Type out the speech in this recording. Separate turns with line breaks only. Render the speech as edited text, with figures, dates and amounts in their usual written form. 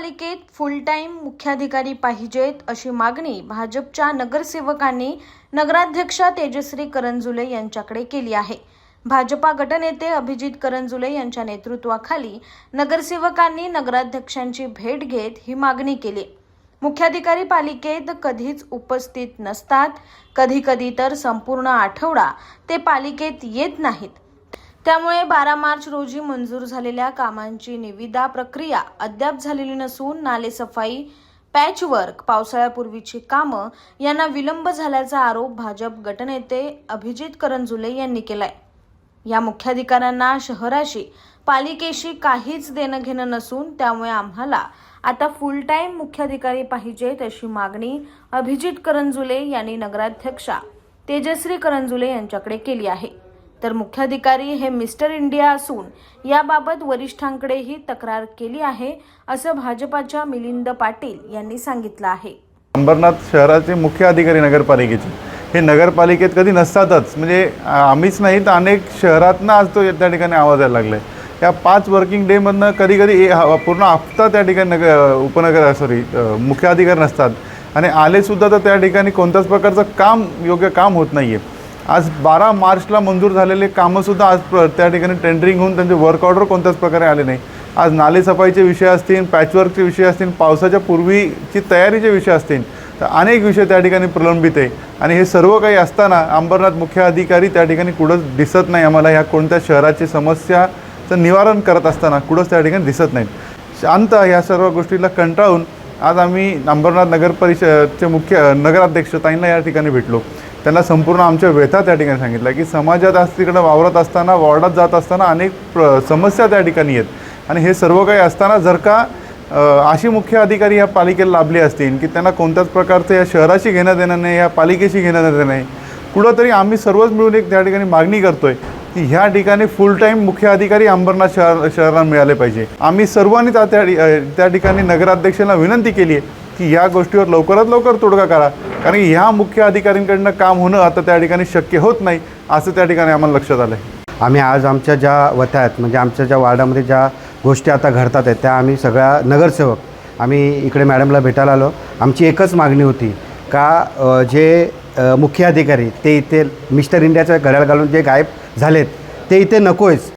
नगरपालिकेत फुल टाइम मुख्याधिकारी पाहिजेत अशी मागणी भाजपच्या नगरसेवकांनी नगराध्यक्षा तेजश्री करंजुले यांच्याकडे केली आहे। भाजपा गटनेते अभिजित करंजुले यांच्या नेतृत्वाखाली नगरसेवकांनी नगराध्यक्षांची भेट घेत ही मागणी केली। मुख्याधिकारी पालिकेत कधीच उपस्थित नसतात, कधी तर संपूर्ण आठवडा ते पालिकेत येत नाहीत। त्यामुळे 12 मार्च रोजी मंजूर झालेल्या कामांची निविदा प्रक्रिया अद्याप झालेली नसून नाले सफाई, पॅचवर्क, पावसाळ्यापूर्वीची कामं यांना विलंब झाल्याचा आरोप भाजप गटनेते अभिजित करंजुले यांनी केलाय। या मुख्याधिकाऱ्यांना शहराशी, पालिकेशी काहीच देणं घेणं नसून त्यामुळे आम्हाला आता फुल टाइम मुख्याधिकारी पाहिजेत अशी मागणी अभिजित करंजुले यांनी नगराध्यक्षा तेजश्री करंजुले यांच्याकडे केली आहे। तर मुख्याधिकारी हे मिस्टर इंडिया असून याबाबत वरिष्ठांकडेही तक्रार केली आहे असं भाजपाच्या मिलिंद पाटील यांनी सांगितलं आहे।
अंबरनाथ शहराचे मुख्य अधिकारी नगरपालिकेचे हे नगरपालिकेत कधी नसतातच, म्हणजे आम्हीच नाही तर अनेक शहरातनं आज तो त्या ठिकाणी आवाज यायला लागलाय। या 5 वर्किंग डे मधनं कधी पूर्ण हफ्ता त्या ठिकाणी मुख्य अधिकारी नसतात आणि आले सुद्धा तर त्या ठिकाणी कोणत्याच प्रकारचं योग्य काम होत नाहीये। आज 12 मार्चला मंजूर झालेले कामंसुद्धा आज त्या ठिकाणी टेंडरिंग होऊन त्यांचे वर्क ऑर्डर कोणत्याच प्रकारे आले नाही। आज नाले सफाईचे विषय असतील, पॅचवर्कचे विषय असतील, पावसाच्या पूर्वीची तयारीचे विषय असतील, तर अनेक विषय त्या ठिकाणी प्रलंबित आहे आणि हे सर्व काही असताना अंबरनाथ मुख्य अधिकारी त्या ठिकाणी कुठंच दिसत नाही। आम्हाला ह्या कोणत्या शहराची समस्याचं निवारण करत असताना कुठंच त्या ठिकाणी दिसत नाही। शांत ह्या सर्व गोष्टीला कंटाळून आज आम्ही अंबरनाथ नगर परिषदचे मुख्य नगराध्यक्ष ताईंना या ठिकाणी भेटलो। त्यांना संपूर्ण आमच्या व्यथा त्या ठिकाणी सांगितलं की समाजात आज तिकडे वावरत असताना, वॉर्डात जात असताना अनेक समस्या त्या ठिकाणी आहेत आणि हे सर्व काही असताना जर का अशी मुख्य अधिकारी या पालिकेला लाभले असतील की त्यांना कोणत्याच प्रकारचं या शहराशी घेणं देणं नाही, या पालिकेशी घेणं देणं नाही, कुठंतरी आम्ही सर्वच मिळून एक त्या ठिकाणी मागणी करतोय की ह्या ठिकाणी फुल टाईम मुख्य अधिकारी अंबरनाथ शहराला मिळाले पाहिजे। आम्ही सर्वांनी त्या ठिकाणी नगराध्यक्षांना विनंती केली आहे की या गोष्टीवर लवकरात लवकर तोडगा काढा, कारण ह्या मुख्य अधिकाऱ्यांकडनं काम होणं आता त्या ठिकाणी शक्य होत नाही असं त्या ठिकाणी आम्हाला लक्षात आलं आहे।
आम्ही आज आमच्या ज्या व्यथा आहेत, म्हणजे आमच्या ज्या वार्डामध्ये ज्या गोष्टी आता घडतात आहेत, त्या आम्ही सगळ्या नगरसेवक आम्ही इकडे मॅडमला भेटायला आलो। आमची एकच मागणी होती का जे मुख्य अधिकारी ते इथे मिस्टर इंडियाचं घड्याळ घालून जे गायब झालेत ते इथे नको आहेत।